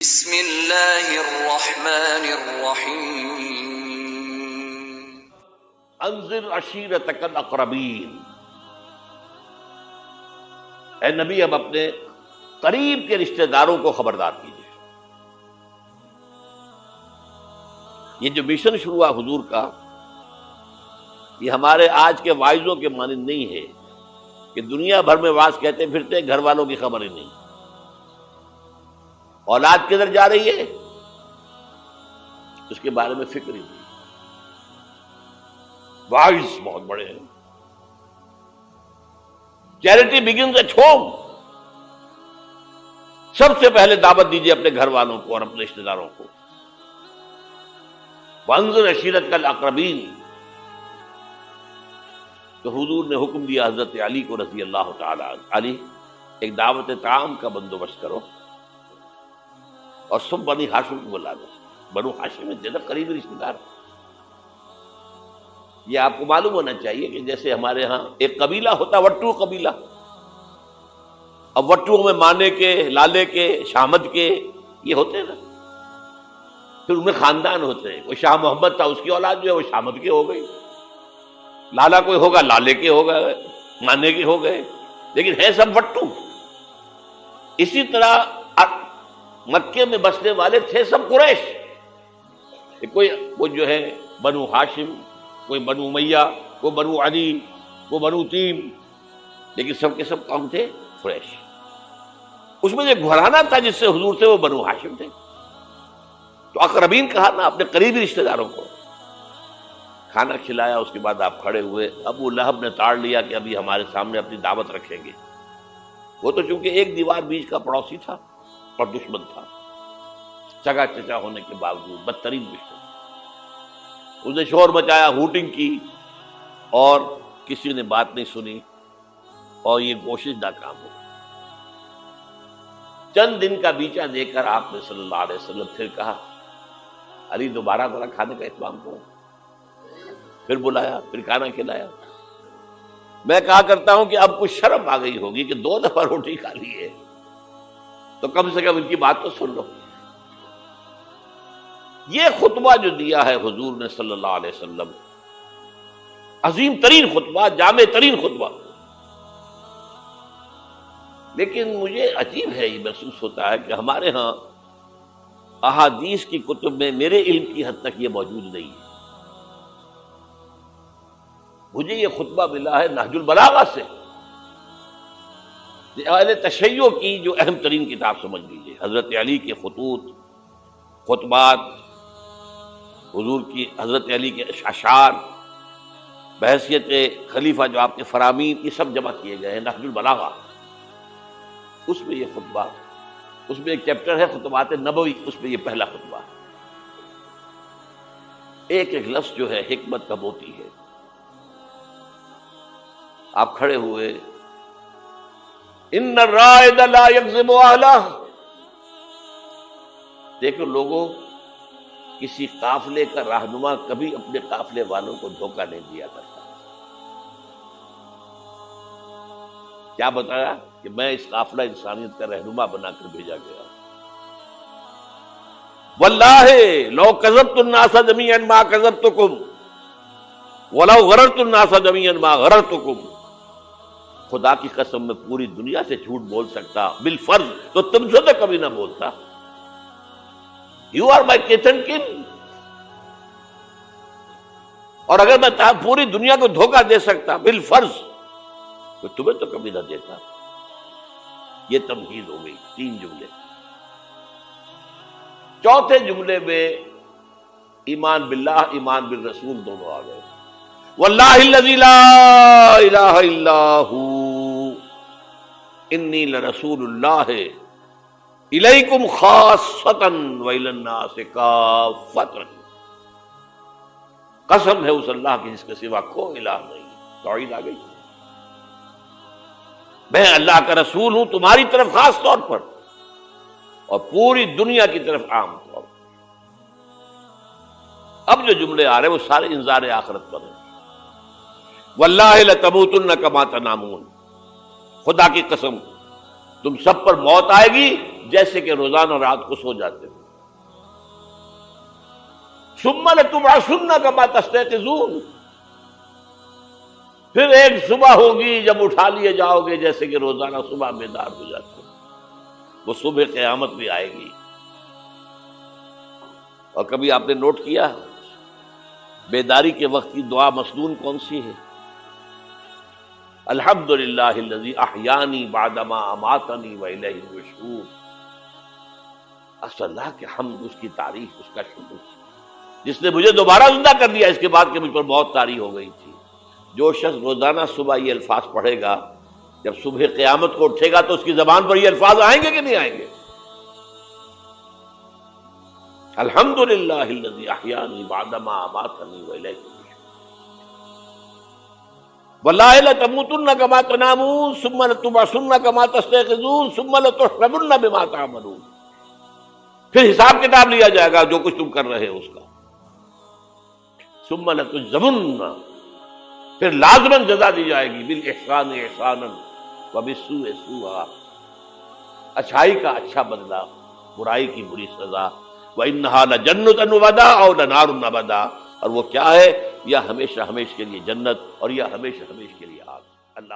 بسم اللہ الرحمن الرحیم انذر عشیرتک الاقربین، اے نبی اب اپنے قریب کے رشتہ داروں کو خبردار کیجیے۔ یہ جو مشن شروع ہوا حضور کا، یہ ہمارے آج کے واعظوں کے مانند نہیں ہے کہ دنیا بھر میں واعظ کہتے پھرتے، گھر والوں کی خبر ہی نہیں، اولاد کدھر جا رہی ہے اس کے بارے میں فکر ہی نہیں۔ واعظ بہت بڑے ہیں۔ چیریٹی بگنز ایٹ ہوم، سب سے پہلے دعوت دیجیے اپنے گھر والوں کو اور اپنے رشتہ داروں کو۔ وانذر عشیرتک الاقربین، تو حضور نے حکم دیا حضرت علی کو رضی اللہ تعالی عنہ، علی ایک دعوت طعام کا بندوبست کرو اور سب بنی ہاشم کو بلا دو۔ بنو ہاشم میں زیادہ قریبی رشتہ دار، یہ آپ کو معلوم ہونا چاہیے کہ جیسے ہمارے ہاں ایک قبیلہ ہوتا وٹو قبیلہ، اب وٹو میں مانے کے، لالے کے، شامد کے یہ ہوتے ہیں نا، پھر ان میں خاندان ہوتے ہیں۔ کوئی شاہ محمد تھا، اس کی اولاد جو ہے وہ شامد کے ہو گئی، لالا کوئی ہوگا لالے کے ہو گئے، مانے کے ہو گئے، لیکن ہے سب وٹو۔ اسی طرح مکے میں بسنے والے تھے سب قریش، کوئی وہ جو ہے بنو ہاشم، کوئی بنو امیہ، کوئی بنو علی، کوئی بنو تیم، لیکن سب کے سب کون تھے؟ قریش۔ اس میں جو گھرانہ تھا جس سے حضور تھے وہ بنو ہاشم تھے۔ تو اقربین کہا نا، اپنے قریبی رشتہ داروں کو کھانا کھلایا۔ اس کے بعد آپ کھڑے ہوئے، ابو لہب نے تاڑ لیا کہ ابھی ہمارے سامنے اپنی دعوت رکھیں گے۔ وہ تو چونکہ ایک دیوار بیچ کا پڑوسی تھا اور دشمن تھا، سگا چچا ہونے کے باوجود بدترین دشمن۔ اس نے شور مچایا، ہوٹنگ کی، اور کسی نے بات نہیں سنی، اور یہ کوشش ناکام ہو۔ چند دن کا بیچا دے کر آپ نے صلی اللہ علیہ وسلم پھر کہا، علی دوبارہ ذرا کھانے کا اہتمام کرو۔ پھر بلایا، پھر کھانا کھلایا۔ میں کہا کرتا ہوں کہ اب کچھ شرم آ گئی ہوگی کہ 2 دفعہ روٹی کھا لی ہے، تو کم سے کم ان کی بات تو سن لو۔ یہ خطبہ جو دیا ہے حضور نے صلی اللہ علیہ وسلم، عظیم ترین خطبہ، جامع ترین خطبہ، لیکن مجھے عجیب ہے، یہ محسوس ہوتا ہے کہ ہمارے ہاں احادیث کی کتب میں میرے علم کی حد تک یہ موجود نہیں ہے۔ مجھے یہ خطبہ ملا ہے نہج البلاغہ سے، اہل تشیع کی جو اہم ترین کتاب سمجھ لیجیے، حضرت علی کے خطوط، خطبات، حضور کی حضرت علی کے اشعار، بحیثیت خلیفہ جو آپ کے فرامین، یہ سب جمع کیے گئے ہیں نہج البلاغہ۔ اس میں یہ خطبہ، اس میں ایک چیپٹر ہے خطبات نبوی، اس میں یہ پہلا خطبہ، ایک ایک لفظ جو ہے حکمت کا موتی ہے۔ آپ کھڑے ہوئے، ان الرائد لا یکذب اہلہ، دیکھو لوگوں، کسی قافلے کا رہنما کبھی اپنے قافلے والوں کو دھوکہ نہیں دیا کرتا۔ کیا بتایا کہ میں اس قافلہ انسانیت کا رہنما بنا کر بھیجا گیا۔ واللہ لو کذبت الناس جميعا ما کذبتکم ولو غررت الناس جميعا ما غررتکم، خدا کی قسم میں پوری دنیا سے جھوٹ بول سکتا بالفرض تو تم سے تو کبھی نہ بولتا۔ You are my kith and kin, اور اگر میں پوری دنیا کو دھوکہ دے سکتا بالفرض تو تمہیں تو کبھی نہ دیتا۔ یہ تمہید ہو گئی، 3 جملے۔ چوتھے جملے میں ایمان باللہ، ایمان بالرسول دونوں آ گئے۔ واللہ الذی لا الہ الا ہو انی لرسول اللہ الیکم خاصۃ والی الناس کافۃ، قسم ہے اس اللہ کی جس کے سوا کوئی الہ نہیں۔ توحید آ گئی، میں اللہ کا رسول ہوں تمہاری طرف خاص طور پر، اور پوری دنیا کی طرف عام طور پر۔ اب جو جملے آ رہے ہیں وہ سارے انذار آخرت پر ہیں۔ واللہ لتموتن کما تنامون، خدا کی قسم تم سب پر موت آئے گی جیسے کہ روزانہ رات کو سو جاتے تھے۔ ثم لتبعثن كما تستيقظون، پھر ایک صبح ہوگی جب اٹھا لیے جاؤ گے جیسے کہ روزانہ صبح بیدار ہو جاتے ہیں، وہ صبح قیامت بھی آئے گی۔ اور کبھی آپ نے نوٹ کیا بیداری کے وقت کی دعا مسنون کون سی ہے؟ الحمدللہ الذی احیانی بعدما اماتنی والیہ النشور۔ اللہ کے حمد، اس کی تعریف، اس کا شکر، جس نے مجھے دوبارہ زندہ کر دیا اس کے بعد کہ مجھ پر بہت طاری ہو گئی تھی۔ جو شخص روزانہ صبح یہ الفاظ پڑھے گا، جب صبح قیامت کو اٹھے گا تو اس کی زبان پر یہ الفاظ آئیں گے کہ نہیں آئیں گے؟ الحمدللہ الذی احیانی بعدما اماتنی والیہ النشور، واللہ لتموتن کما تنامون ثم لتبعثن کما تستيقظون ثم لتحسبن بما تعملون۔ پھر حساب کتاب لیا جائے گا جو کچھ تم کر رہے ہو اس کا۔ ثم لتجزون، پھر لازماً جزا دی جائے گی، بالاحسان احسانا وبالسوء سوءا، اچھائی کا اچھا بدلہ، برائی کی بری سزا۔ وَإِنَّهَا لَجَنَّةٌ وَبَدَا أَوْ لَنَارٌ أَبَدًا، اور وہ کیا ہے؟ یا ہمیشہ ہمیش کے لیے جنت اور یا ہمیشہ ہمیش کے لیے آگ۔ اللہ